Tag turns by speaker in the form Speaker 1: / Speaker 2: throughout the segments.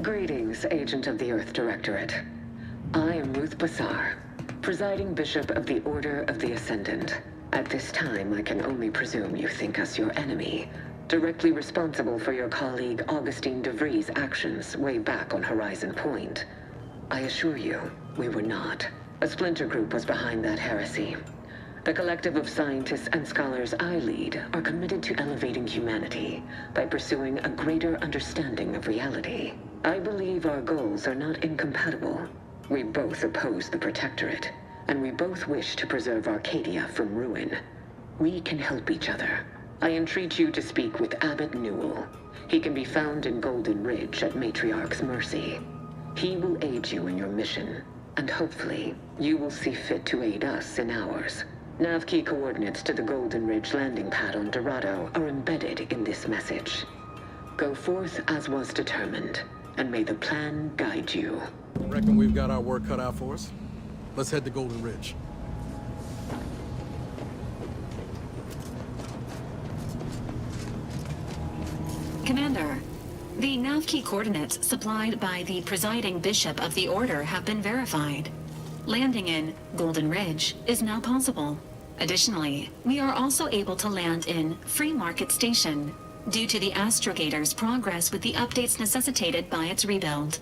Speaker 1: Greetings, Agent of the Earth Directorate. I am Ruth Bassar, Presiding Bishop of the Order of the Ascendant. At this time, I can only presume you think us your enemy, directly responsible for your colleague Augustine DeVries' actions way back on Horizon Point. I assure you, we were not. A splinter group was behind that heresy. The collective of scientists and scholars I lead are committed to elevating humanity by pursuing a greater understanding of reality. I believe our goals are not incompatible. We both oppose the Protectorate, and we both wish to preserve Arcadia from ruin. We can help each other. I entreat you to speak with Abbot Newell. He can be found in Golden Ridge at Matriarch's mercy. He will aid you in your mission, and hopefully, you will see fit to aid us in ours. Nav key coordinates to the Golden Ridge landing pad on Dorado are embedded in this message. Go forth as was determined, and may the plan guide you.
Speaker 2: Reckon we've got our work cut out for us. Let's head to Golden Ridge.
Speaker 3: Commander, the nav key coordinates supplied by the presiding bishop of the Order have been verified. Landing in Golden Ridge is now possible. Additionally, we are also able to land in Free Market Station, due to the Astrogator's progress with the updates necessitated by its rebuild.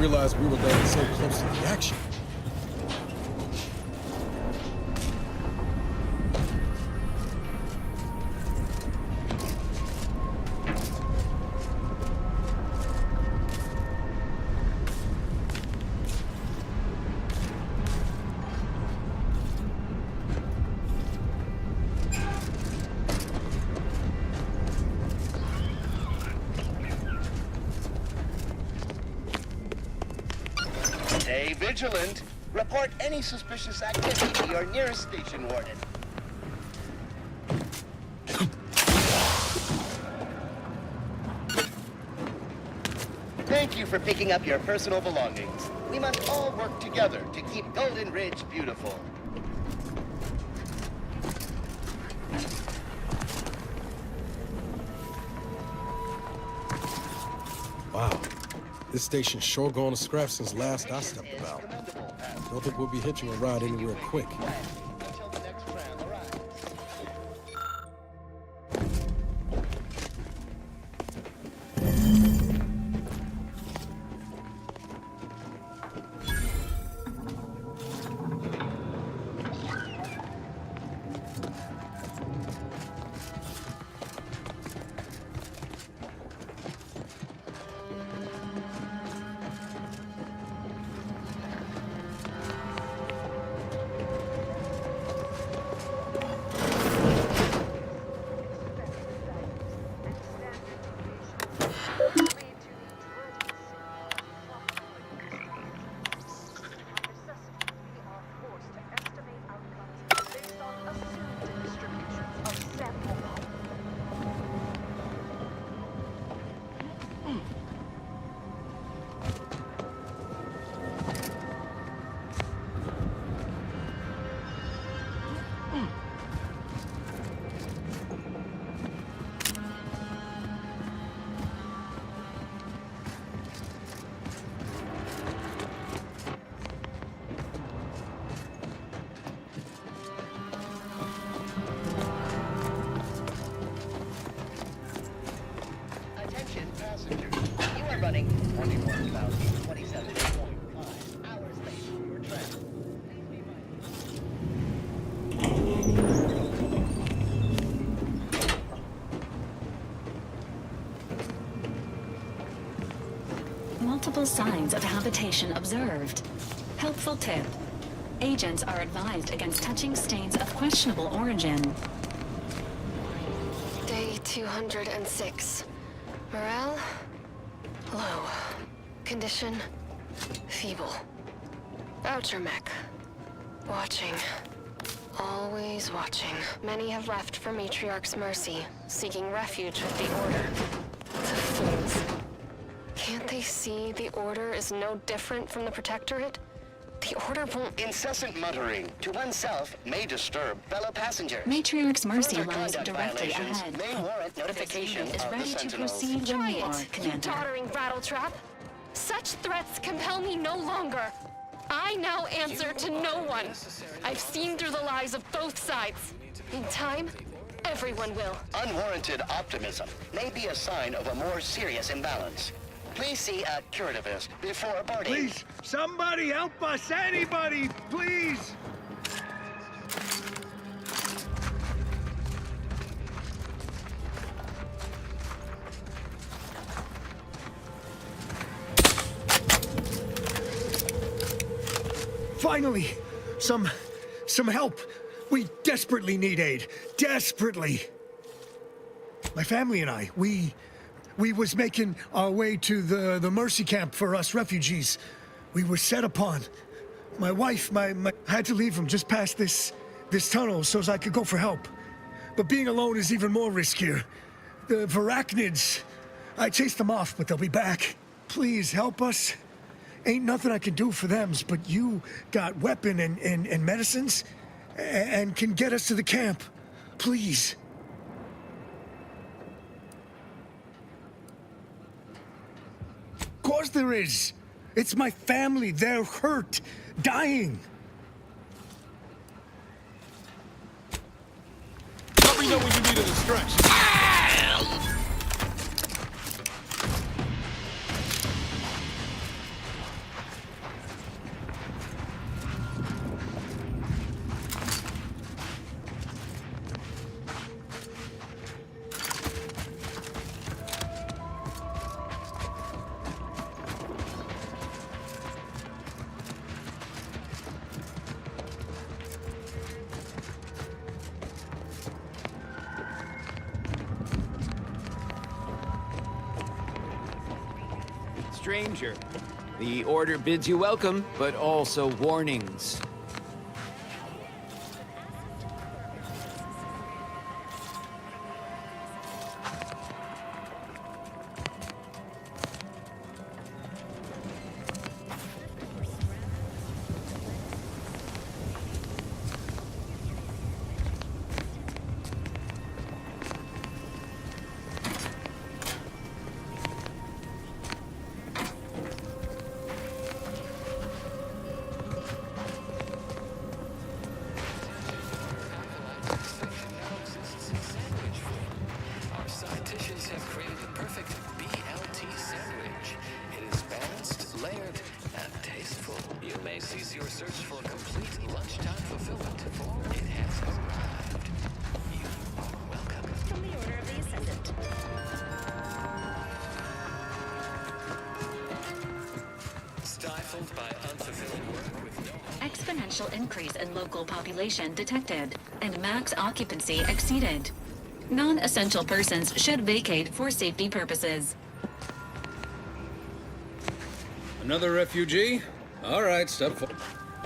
Speaker 2: Realized we were getting so close to the action.
Speaker 4: Stay vigilant. Report any suspicious activity to your nearest station warden. Thank you for picking up your personal belongings. We must all work together to keep Golden Ridge beautiful.
Speaker 2: Wow. This station's sure gone to scrap since last I stepped about. Don't think we'll be hitching a ride anywhere quick.
Speaker 4: Until the next round arrives. were about 27.5 hours late for travel.
Speaker 3: Multiple signs of habitation observed. Helpful tip. Agents are advised against touching stains of questionable origin.
Speaker 5: Day 206. Morale? Low. Condition? Feeble. Voucher mech. Watching. Always watching. Many have left for Matriarch's mercy, seeking refuge with the Order. The fools. Can't they see the Order is no different from the Protectorate? The Order won't...
Speaker 4: Incessant muttering to oneself may disturb fellow passengers.
Speaker 3: Matriarch's mercy
Speaker 4: Further
Speaker 3: lies
Speaker 4: conduct
Speaker 3: directly
Speaker 4: violations
Speaker 3: ahead.
Speaker 4: may warrant notification
Speaker 3: Is
Speaker 4: of the
Speaker 3: ready to
Speaker 4: Sentinels.
Speaker 3: proceed when you are,
Speaker 5: You
Speaker 3: Commander.
Speaker 5: doddering rattletrap! Such threats compel me no longer. I now answer to no one. I've seen through the lies of both sides. In time, everyone will.
Speaker 4: Unwarranted optimism may be a sign of a more serious imbalance. Please see a curativist before boarding.
Speaker 6: Please, somebody help us! Anybody, please! Finally! Some help! We desperately need aid. Desperately! My family and I, we was making our way to the Mercy camp for us refugees. We were set upon. My wife, I had to leave them just past this tunnel so as I could go for help. But being alone is even more riskier. The Varachnids, I chased them off, but they'll be back. Please help us. Ain't nothing I can do for them, but you got weapon and medicines and can get us to the camp. Please. Of course there is. It's my family. They're hurt, dying.
Speaker 2: Let me know when you need a distraction.
Speaker 7: Stranger, the Order bids you welcome, but also warnings.
Speaker 3: Exponential increase in local population detected, and max occupancy exceeded. Non-essential persons should vacate for safety purposes.
Speaker 8: Another refugee? All right, step forward.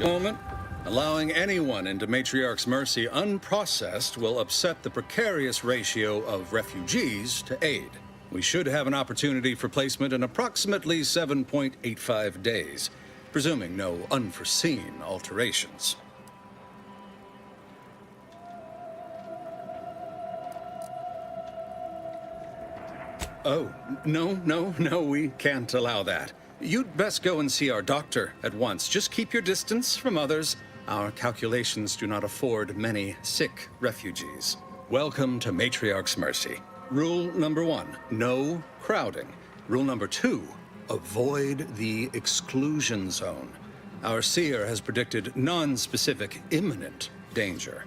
Speaker 8: Moment. Allowing anyone into Matriarch's Mercy unprocessed will upset the precarious ratio of refugees to aid. We should have an opportunity for placement in approximately 7.85 days, presuming no unforeseen alterations. Oh, no, we can't allow that. You'd best go and see our doctor at once. Just keep your distance from others. Our calculations do not afford many sick refugees. Welcome to Matriarch's Mercy. Rule number 1, no crowding. Rule number 2, avoid the exclusion zone. Our seer has predicted non-specific imminent danger.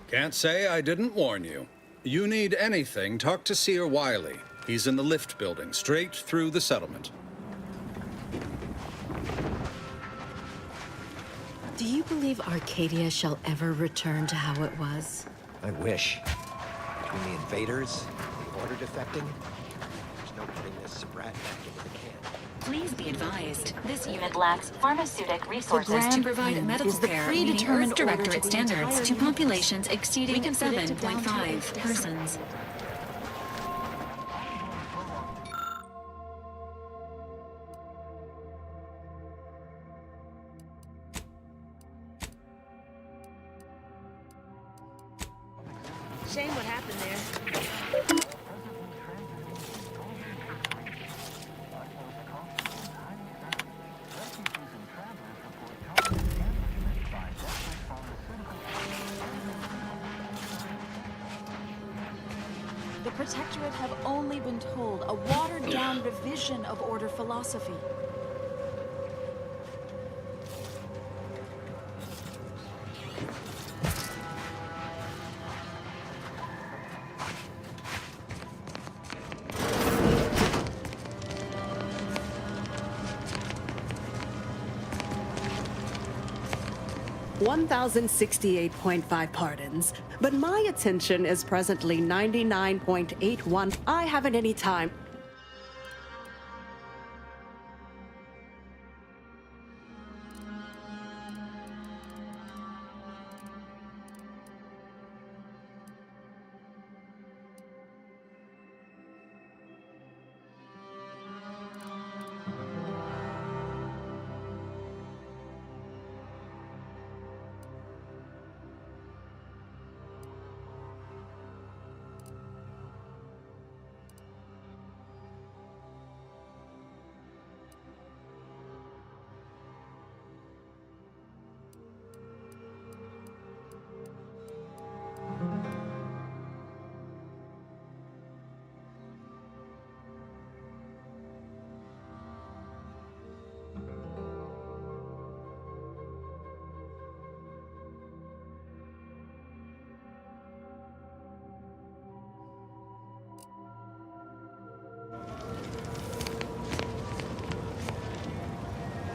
Speaker 8: Can't say I didn't warn you. You need anything, talk to Seer Wiley. He's in the lift building, straight through the settlement.
Speaker 9: Do you believe Arcadia shall ever return to how it was?
Speaker 10: I wish. Between the invaders, the order defecting, there's no putting this brat back into the can.
Speaker 3: Please be advised, this unit lacks pharmaceutic resources to
Speaker 9: Grand
Speaker 3: provide
Speaker 9: Plan
Speaker 3: medical
Speaker 9: is the
Speaker 3: care
Speaker 9: predetermined
Speaker 3: meeting Earth
Speaker 9: order to
Speaker 3: Directorate
Speaker 9: the
Speaker 3: standards
Speaker 9: entire
Speaker 3: to
Speaker 9: universe.
Speaker 3: populations exceeding
Speaker 9: We can predict it down to
Speaker 3: 7.5
Speaker 9: a
Speaker 3: persons.
Speaker 9: Shame what happened there.
Speaker 11: The Protectorate have only been told a watered-down revision of Order philosophy.
Speaker 12: $1,068.5 pardons, but my attention is presently 99.81. I haven't any time.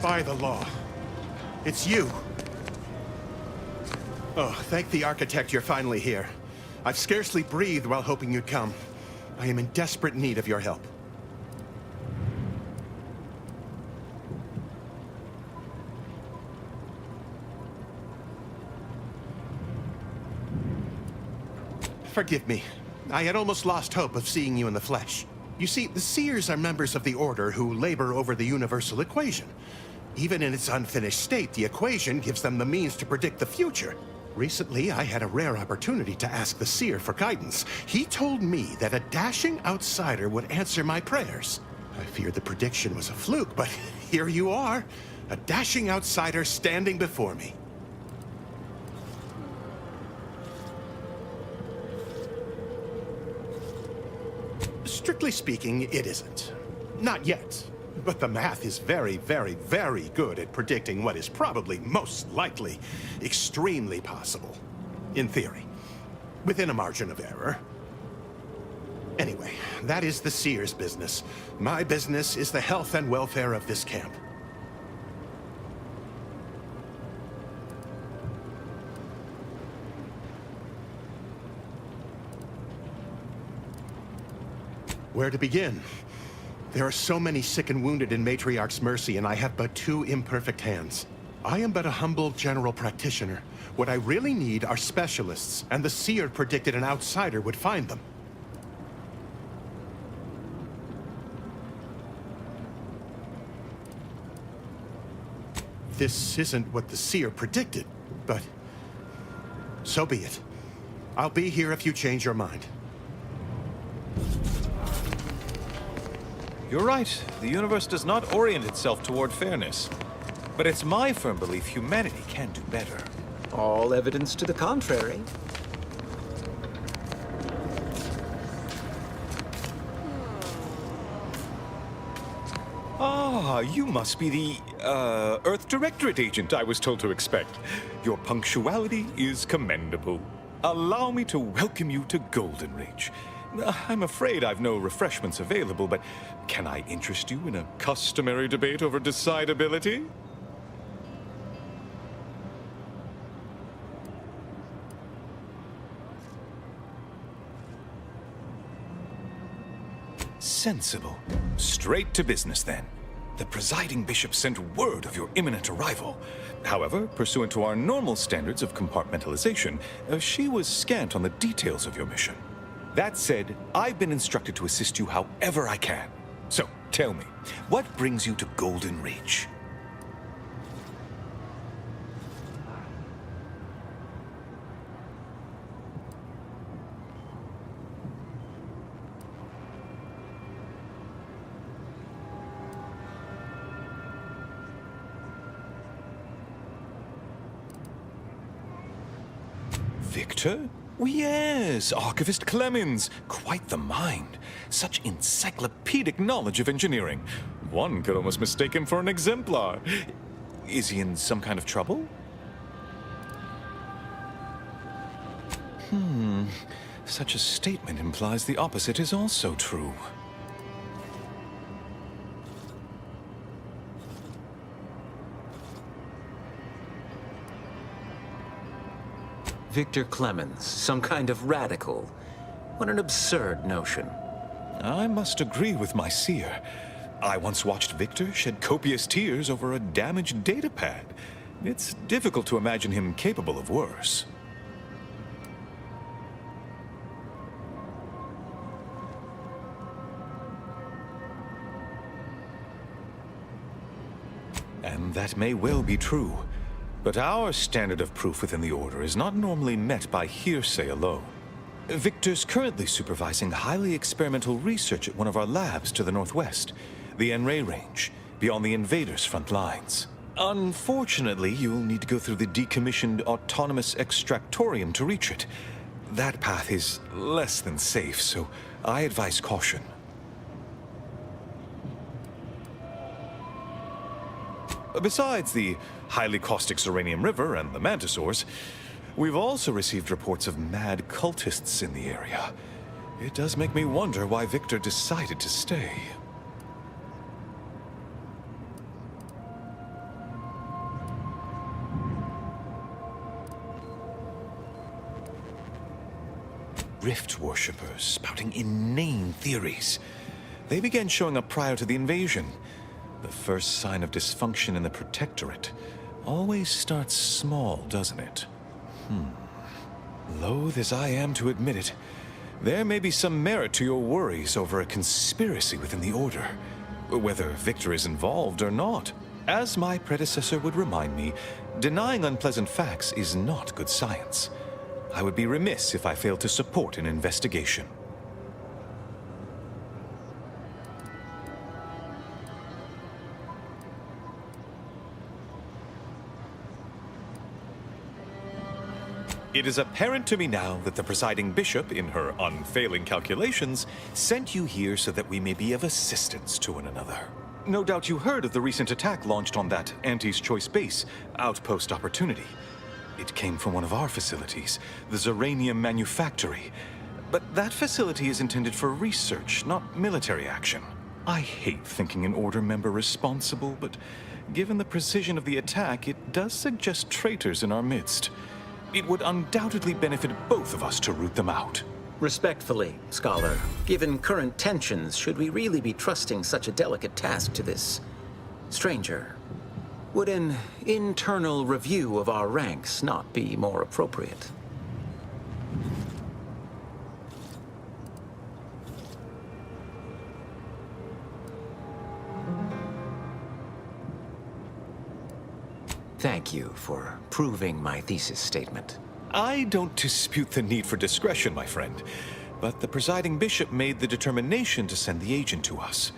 Speaker 13: By the law. It's you. Oh, thank the architect you're finally here. I've scarcely breathed while hoping you'd come. I am in desperate need of your help. Forgive me. I had almost lost hope of seeing you in the flesh. You see, the Seers are members of the Order who labor over the universal equation. Even in its unfinished state, the equation gives them the means to predict the future. Recently, I had a rare opportunity to ask the Seer for guidance. He told me that a dashing outsider would answer my prayers. I feared the prediction was a fluke, but here you are, a dashing outsider standing before me. Strictly speaking, it isn't. Not yet. But the math is very, very, very good at predicting what is probably most likely extremely possible. In theory. Within a margin of error. Anyway, that is the Seer's business. My business is the health and welfare of this camp. Where to begin? There are so many sick and wounded in Matriarch's Mercy, and I have but 2 imperfect hands. I am but a humble general practitioner. What I really need are specialists, and the Seer predicted an outsider would find them. This isn't what the Seer predicted, but so be it. I'll be here if you change your mind.
Speaker 14: You're right. The universe does not orient itself toward fairness. But it's my firm belief humanity can do better.
Speaker 7: All evidence to the contrary.
Speaker 14: Ah, you must be the, Earth Directorate agent I was told to expect. Your punctuality is commendable. Allow me to welcome you to Golden Ridge. I'm afraid I've no refreshments available, but can I interest you in a customary debate over decidability? Sensible. Straight to business, then. The presiding bishop sent word of your imminent arrival. However, pursuant to our normal standards of compartmentalization, she was scant on the details of your mission. That said, I've been instructed to assist you however I can. So, tell me, what brings you to Golden Ridge? Victor? Yes, Archivist Clemens. Quite the mind. Such encyclopedic knowledge of engineering. One could almost mistake him for an exemplar. Is he in some kind of trouble? Such a statement implies the opposite is also true.
Speaker 15: Victor Clemens, some kind of radical. What an absurd notion.
Speaker 14: I must agree with my seer. I once watched Victor shed copious tears over a damaged datapad. It's difficult to imagine him capable of worse. And that may well be true. But our standard of proof within the Order is not normally met by hearsay alone. Victor's currently supervising highly experimental research at one of our labs to the northwest, the En-Ray Range, beyond the invaders' front lines. Unfortunately, you'll need to go through the decommissioned autonomous extractorium to reach it. That path is less than safe, so I advise caution. Besides the highly caustic Zeranium River and the Mantisaurs, we've also received reports of mad cultists in the area. It does make me wonder why Victor decided to stay. Rift worshippers spouting inane theories. They began showing up prior to the invasion. The first sign of dysfunction in the Protectorate always starts small, doesn't it? Loath as I am to admit it, there may be some merit to your worries over a conspiracy within the Order, whether Victor is involved or not. As my predecessor would remind me, denying unpleasant facts is not good science. I would be remiss if I failed to support an investigation. It is apparent to me now that the presiding bishop, in her unfailing calculations, sent you here so that we may be of assistance to one another. No doubt you heard of the recent attack launched on that Anti's Choice base, Outpost Opportunity. It came from one of our facilities, the Zeranium Manufactory. But that facility is intended for research, not military action. I hate thinking an Order member responsible, but given the precision of the attack, it does suggest traitors in our midst. It would undoubtedly benefit both of us to root them out.
Speaker 15: Respectfully, Scholar, given current tensions, should we really be trusting such a delicate task to this stranger? Would an internal review of our ranks not be more appropriate? Thank you for proving my thesis statement.
Speaker 14: I don't dispute the need for discretion, my friend, but the presiding bishop made the determination to send the agent to us.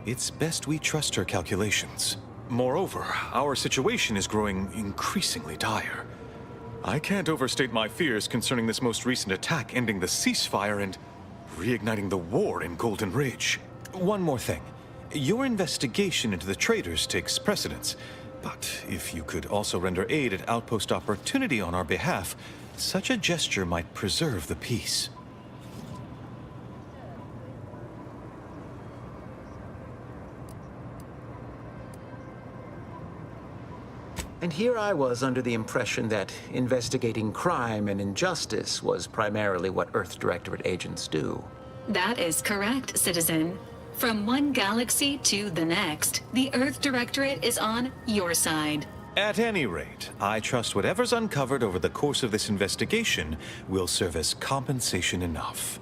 Speaker 14: It's best we trust her calculations. Moreover, our situation is growing increasingly dire. I can't overstate my fears concerning this most recent attack ending the ceasefire and reigniting the war in Golden Ridge. One more thing. Your investigation into the traitors takes precedence. But if you could also render aid at Outpost Opportunity on our behalf, such a gesture might preserve the peace.
Speaker 15: And here I was under the impression that investigating crime and injustice was primarily what Earth Directorate agents do.
Speaker 3: That is correct, citizen. From one galaxy to the next, the Earth Directorate is on your side.
Speaker 14: At any rate, I trust whatever's uncovered over the course of this investigation will serve as compensation enough.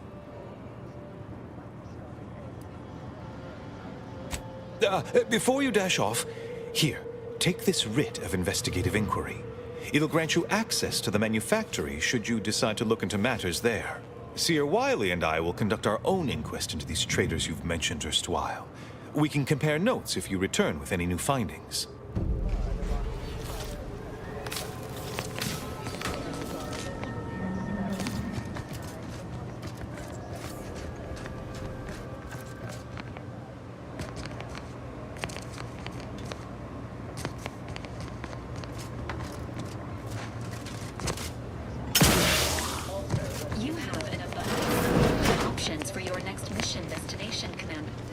Speaker 14: Before you dash off, here, take this writ of investigative inquiry. It'll grant you access to the manufactory should you decide to look into matters there. Seer Wiley and I will conduct our own inquest into these traitors you've mentioned erstwhile. We can compare notes if you return with any new findings.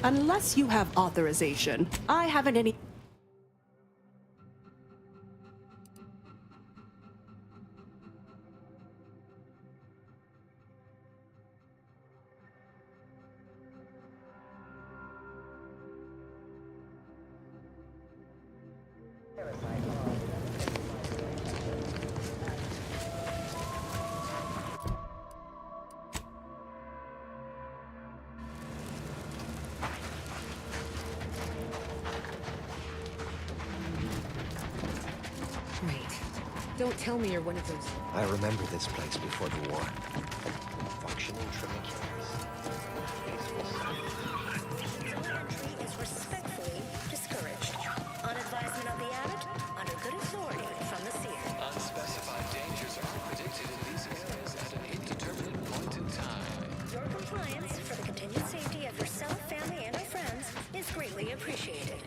Speaker 12: Unless you have authorization, I haven't any...
Speaker 9: Don't tell me you're one of those...
Speaker 10: I remember this place before the war. Functioning trimiculars.
Speaker 16: Entry is respectfully discouraged. On advisement of the abbot, under good authority from the seer.
Speaker 17: Unspecified dangers are predicted in these areas at an indeterminate point in time.
Speaker 16: Your compliance for the continued safety of yourself, family, and our friends is greatly appreciated.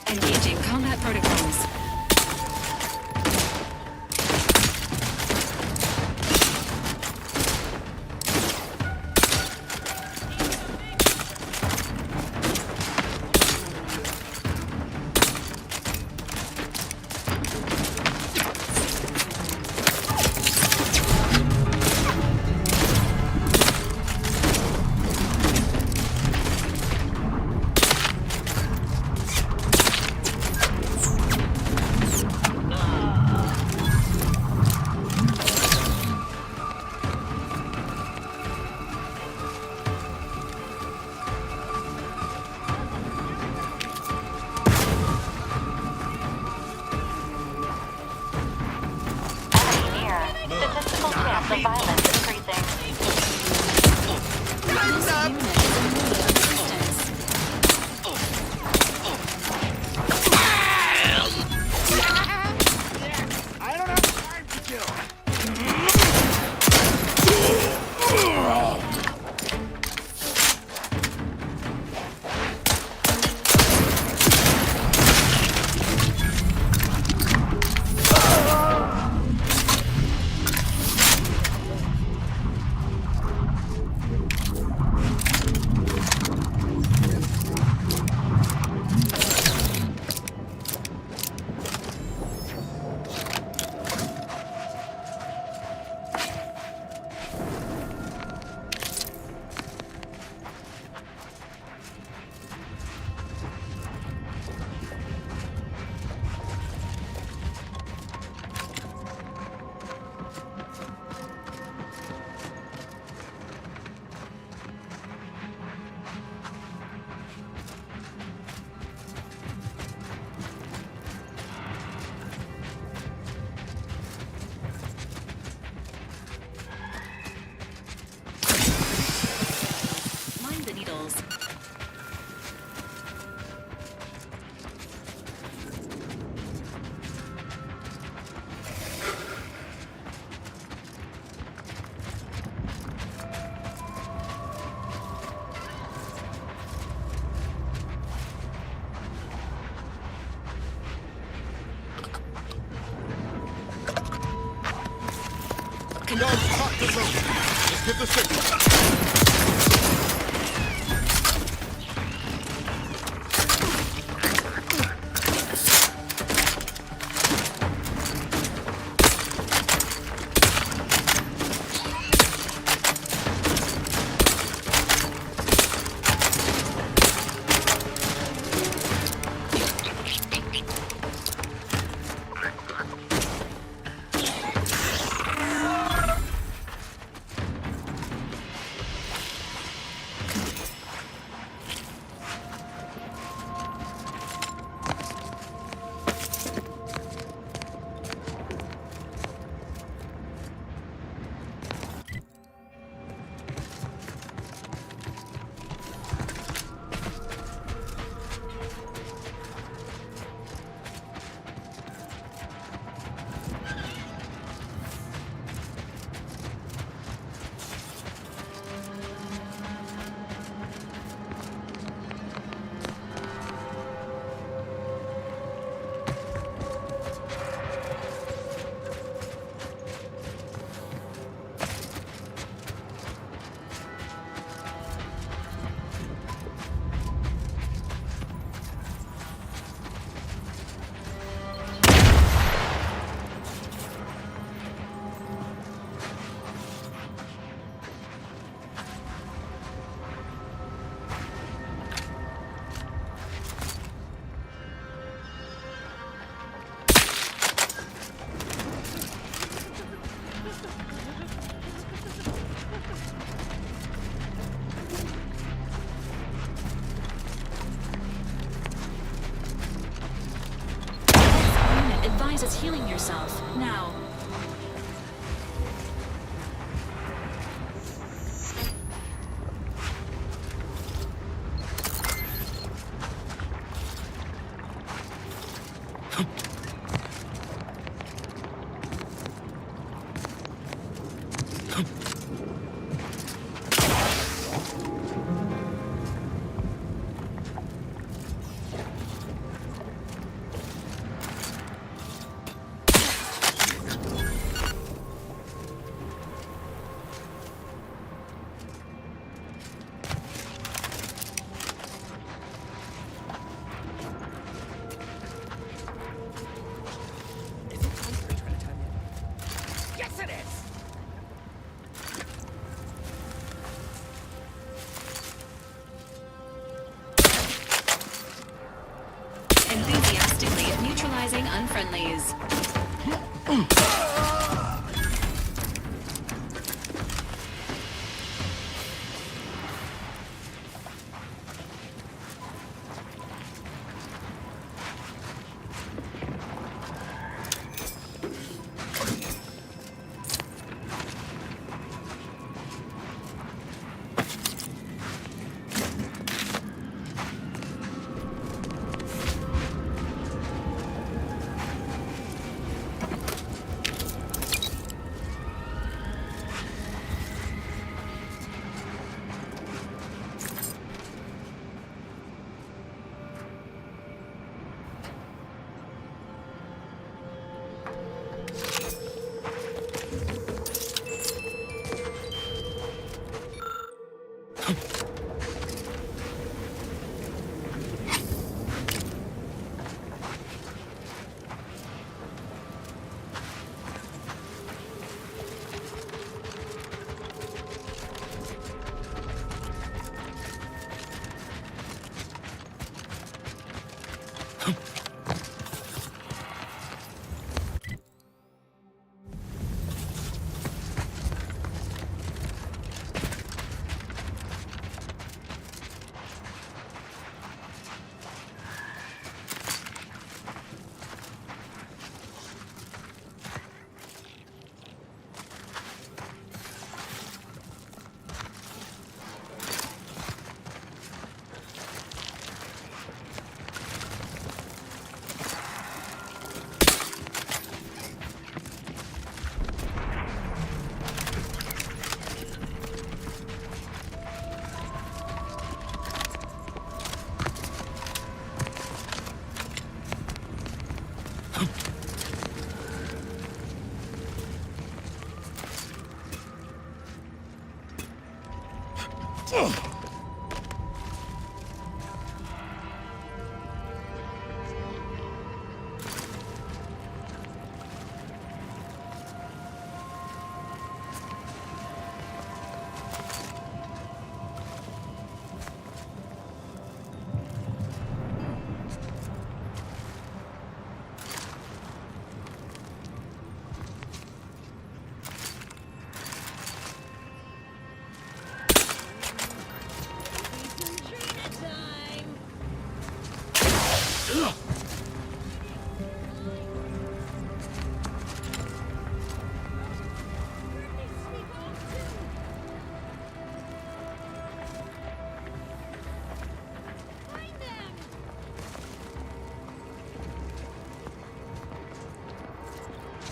Speaker 3: Engaging combat protocols.
Speaker 16: Statistical chance of violence increasing.
Speaker 6: I don't have time to kill.
Speaker 18: Guards cocked and loaded. Just give the signal.
Speaker 3: Advises healing yourself now. Enthusiastically neutralizing unfriendlies.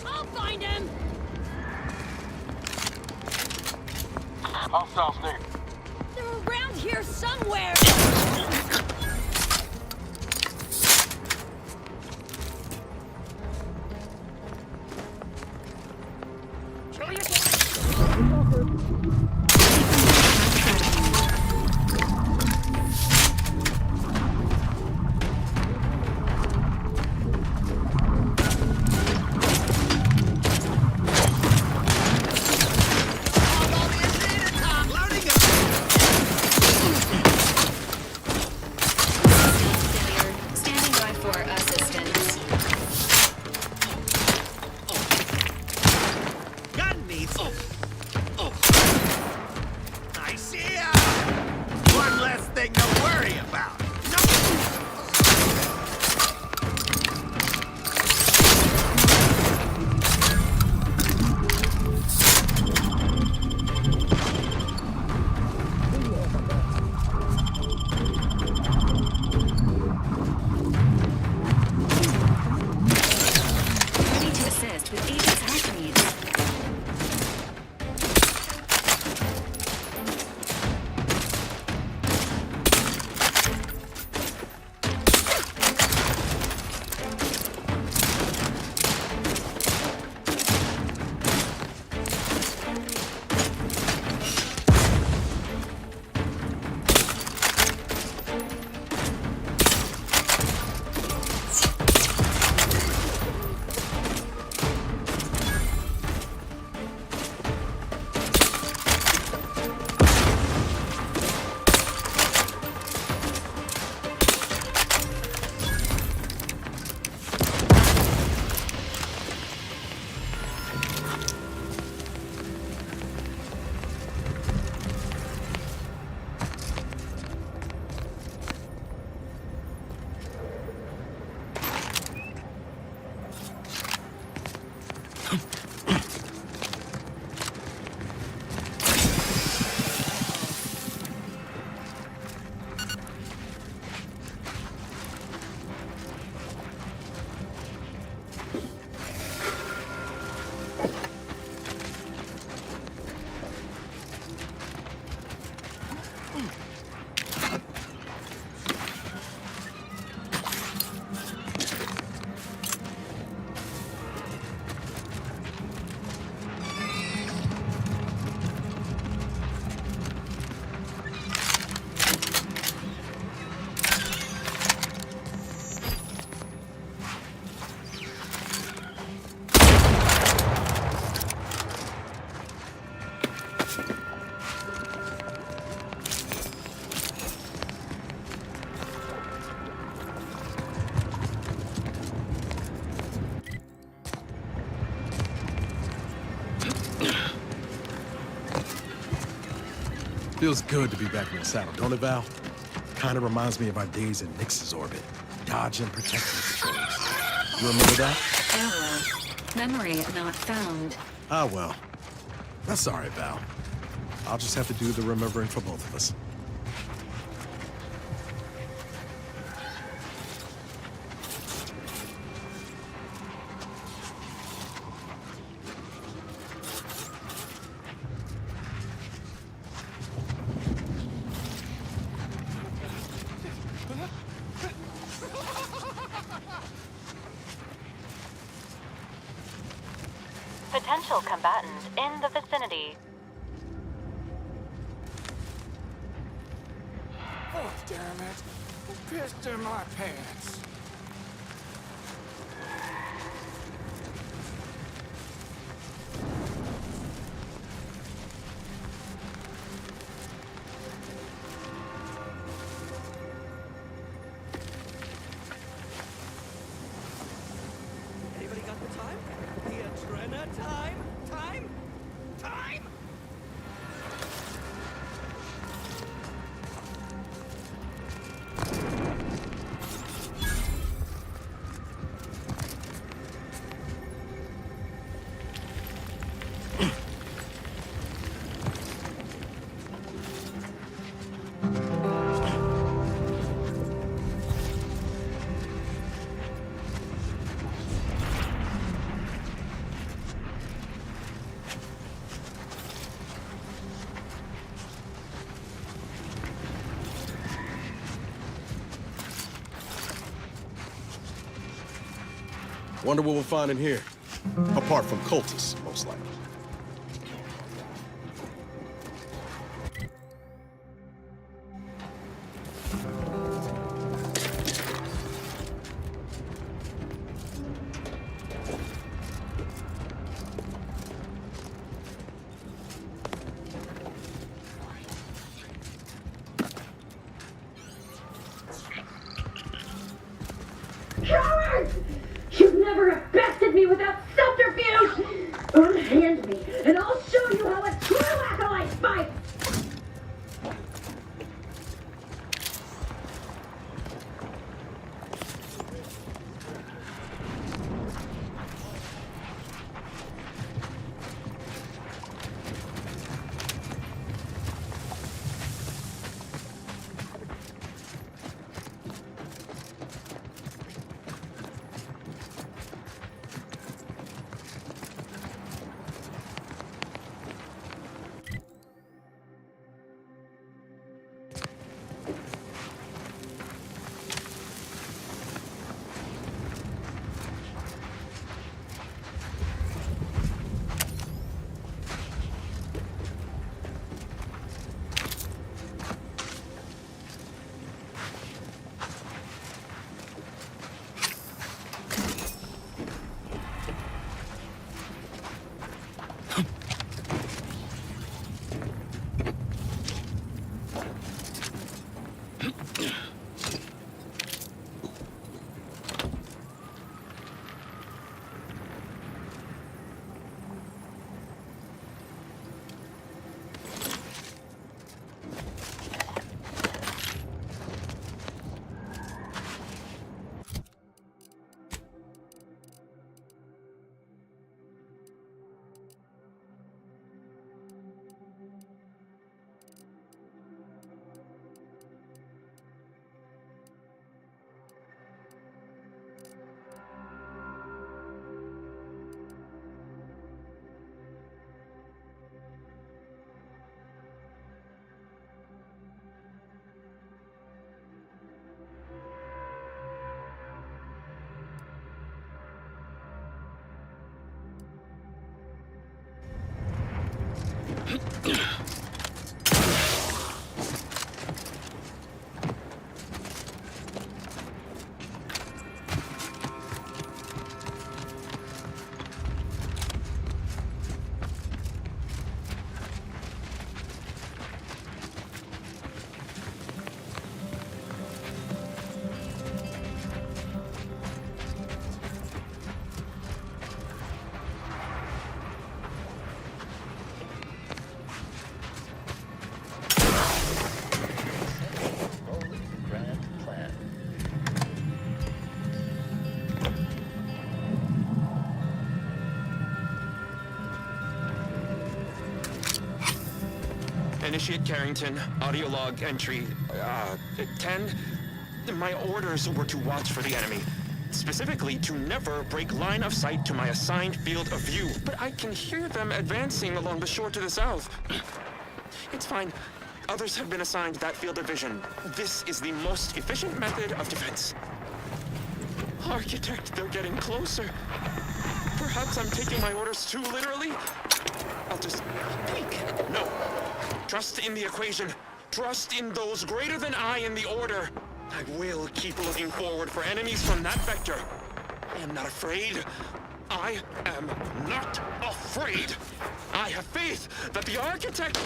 Speaker 11: I'll find him!
Speaker 18: Hostiles near.
Speaker 11: They're around here somewhere! Show your
Speaker 3: Standing by for assistance.
Speaker 19: Gun needs. I see ya! One less thing to worry about.
Speaker 3: Ready to assist with agent's health needs.
Speaker 2: Feels good to be back in the saddle, don't it, Val? Kind of reminds me of our days in Nyx's orbit, dodging protecting patrols. You remember that?
Speaker 3: Memory not found.
Speaker 2: Ah, well. That's all right, Val. I'll just have to do the remembering for both of us.
Speaker 20: Potential combatant in the vicinity.
Speaker 19: Oh, damn it. Pissed in my pants.
Speaker 20: Anybody got the time? The Adrena time? Time? Time?
Speaker 2: Wonder what we'll find in here. Apart from cultists, most likely.
Speaker 21: Cowards! You'd never have bested me without subterfuge! Unhand me, and I'll show you how a true acolyte fights!
Speaker 22: Initiate Carrington, audio log entry, 10. My orders were to watch for the enemy. Specifically, to never break line of sight to my assigned field of view. But I can hear them advancing along the shore to the south. It's fine. Others have been assigned that field of vision. This is the most efficient method of defense. Architect, they're getting closer. Perhaps I'm taking my orders too literally? I'll just peek. No. Trust in the equation. trust in those greater than I in the Order. I will keep looking forward for enemies from that vector. I am not afraid. I am not afraid. I have faith that the Architect...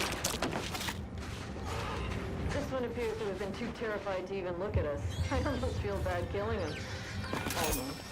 Speaker 1: This one appears to have been too terrified to even look at us. I almost feel bad killing him. Almost.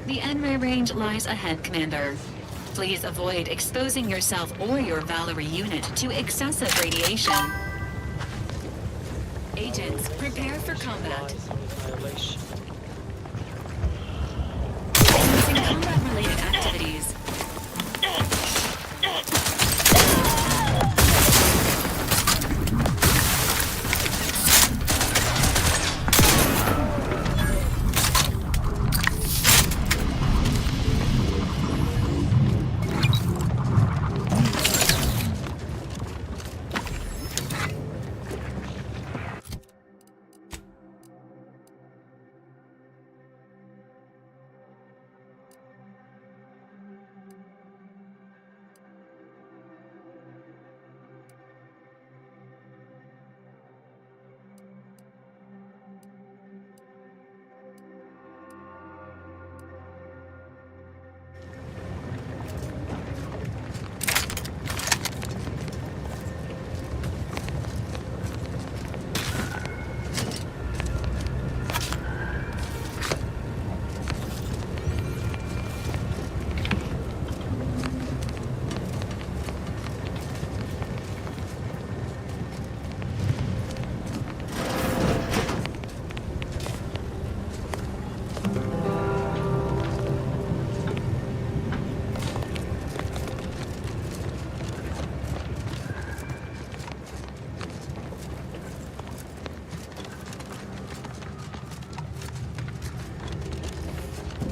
Speaker 3: The N-ray range lies ahead, Commander. Please avoid exposing yourself or your Valerie unit to excessive radiation. Agents, prepare for combat. Commencing combat-related activities.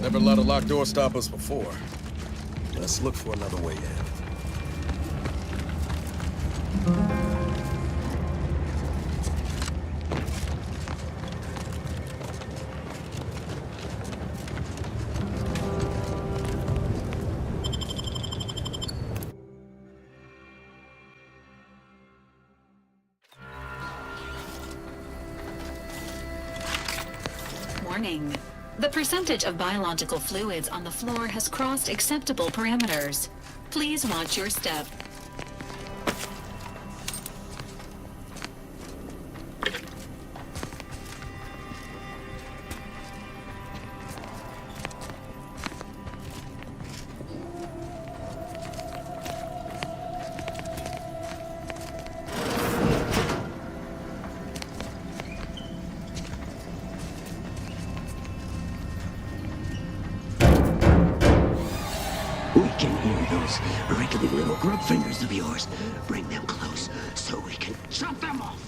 Speaker 2: Never let a locked door stop us before. Let's look for another way in.
Speaker 3: Warning. The percentage of biological fluids on the floor has crossed acceptable parameters. Please watch your step.
Speaker 5: Wriggly little grub fingers of yours. Bring them close so we can chop them off.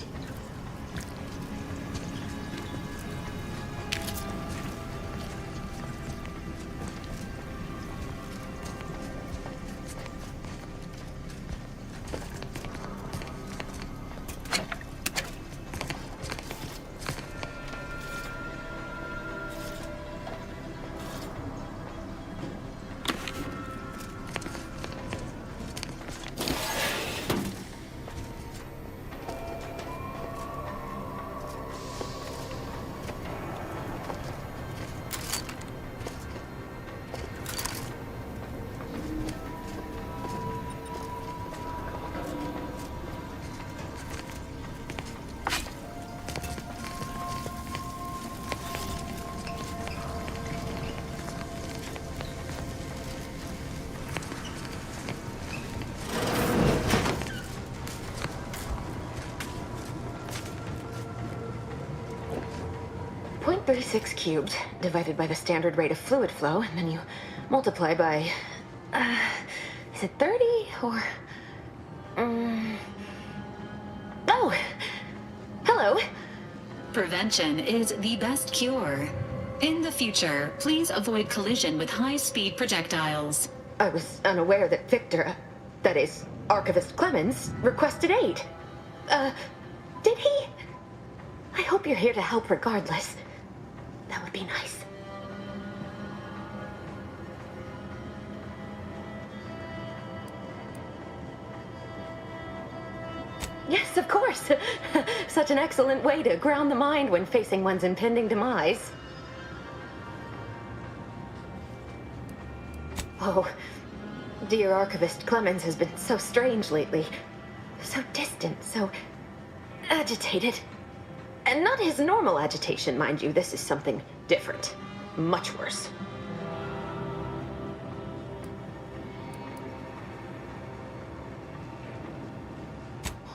Speaker 4: 36 cubed, divided by the standard rate of fluid flow, and then you multiply by... is it 30 or... Oh! Hello!
Speaker 3: Prevention is the best cure. In the future, please avoid collision with high-speed projectiles.
Speaker 4: I was unaware that Victor, that is, Archivist Clemens, requested aid. Did he? I hope you're here to help regardless. That would be nice. Yes, of course. Such an excellent way to ground the mind when facing one's impending demise. Oh, dear Archivist Clemens has been so strange lately. So distant, so agitated. And not his normal agitation, mind you. This is something different. Much worse.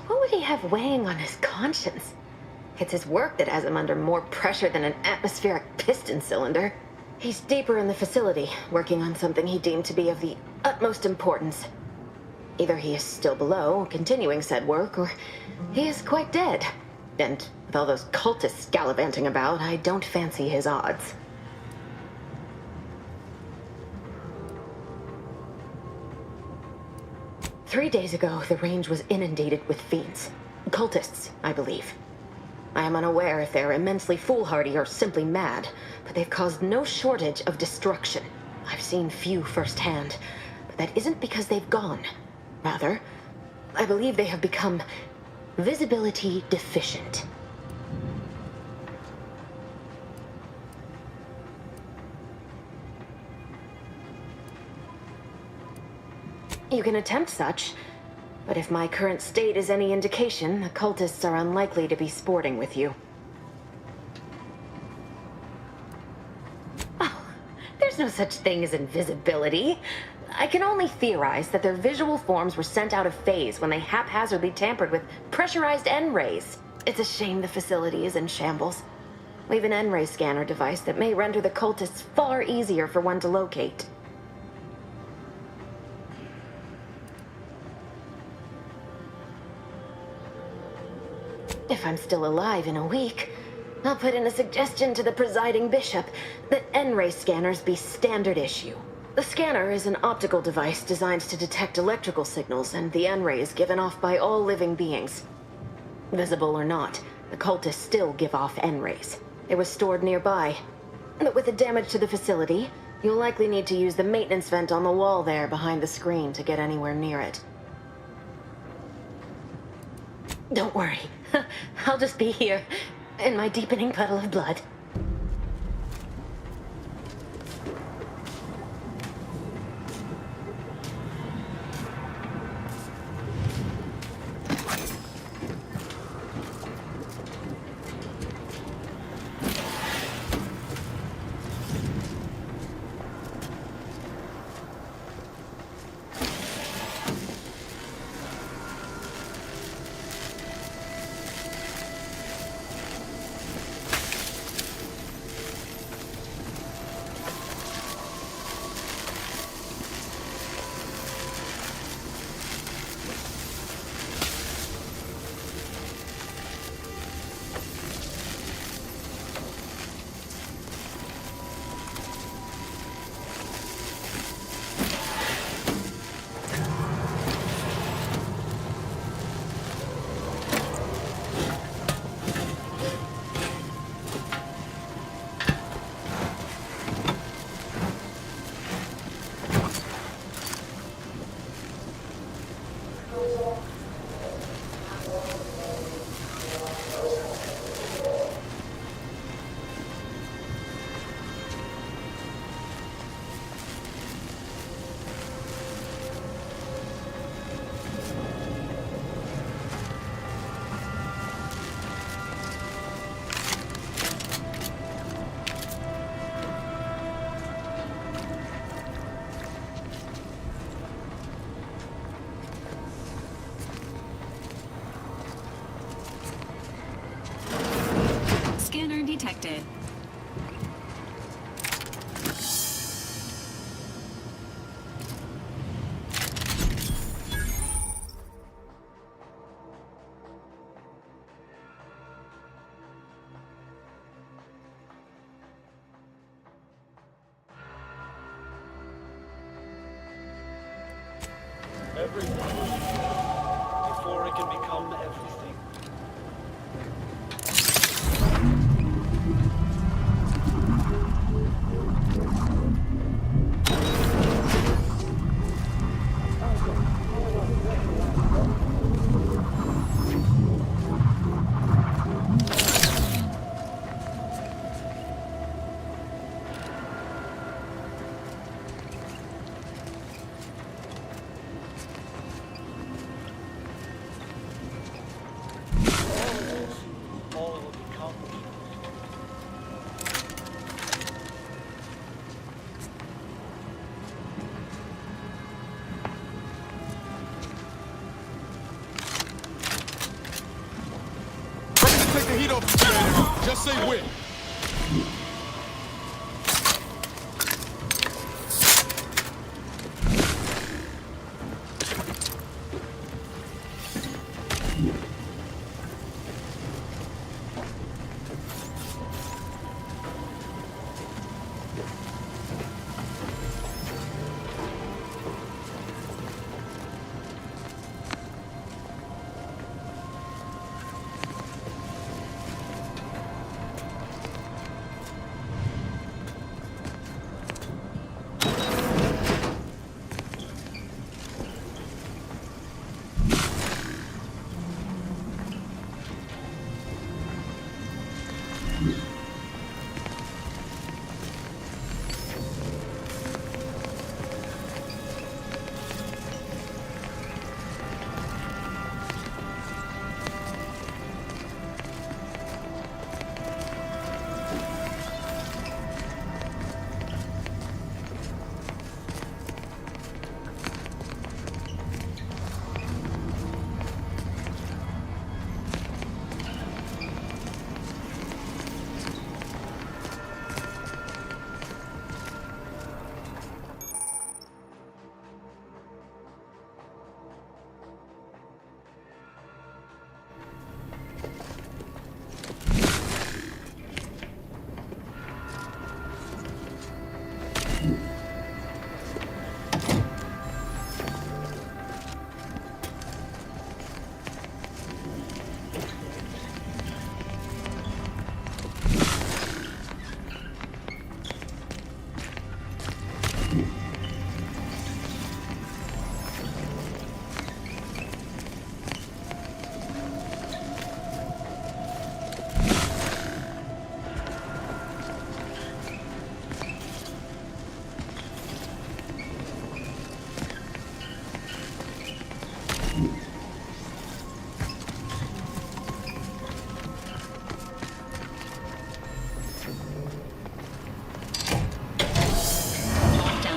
Speaker 4: What would he have weighing on his conscience? It's his work that has him under more pressure than an atmospheric piston cylinder. He's deeper in the facility, working on something he deemed to be of the utmost importance. Either he is still below, continuing said work, or he is quite dead. And with all those cultists gallivanting about, I don't fancy his odds. Three days ago, the range was inundated with fiends. Cultists, I believe. I am unaware if they're immensely foolhardy or simply mad, but they've caused no shortage of destruction. I've seen few firsthand, but that isn't because they've gone. Rather, I believe they have become visibility deficient. You can attempt such, but if my current state is any indication, the cultists are unlikely to be sporting with you. Oh, there's no such thing as invisibility. I can only theorize that their visual forms were sent out of phase when they haphazardly tampered with pressurized N-rays. It's a shame the facility is in shambles. We've an N-ray scanner device that may render the cultists far easier for one to locate. If I'm still alive in a week, I'll put in a suggestion to the presiding bishop that N-ray scanners be standard issue. The scanner is an optical device designed to detect electrical signals, and the N-ray is given off by all living beings. Visible or not, the cultists still give off N-rays. It was stored nearby. But with the damage to the facility, you'll likely need to use the maintenance vent on the wall there behind the screen to get anywhere near it. Don't worry. I'll just be here, in my deepening puddle of blood.
Speaker 20: everything before it can become everything. All will be accomplished.
Speaker 18: Ready to take the heat off the Commander. Just say when.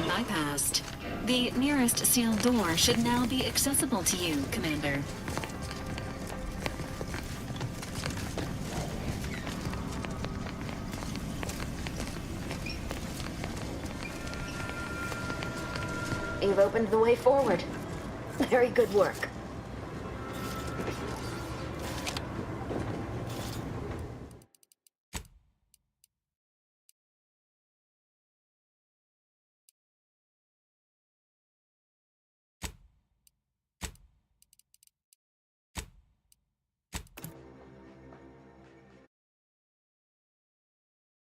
Speaker 3: Bypassed. The nearest sealed door should now be accessible to you, Commander.
Speaker 4: You've opened the way forward. Very good work.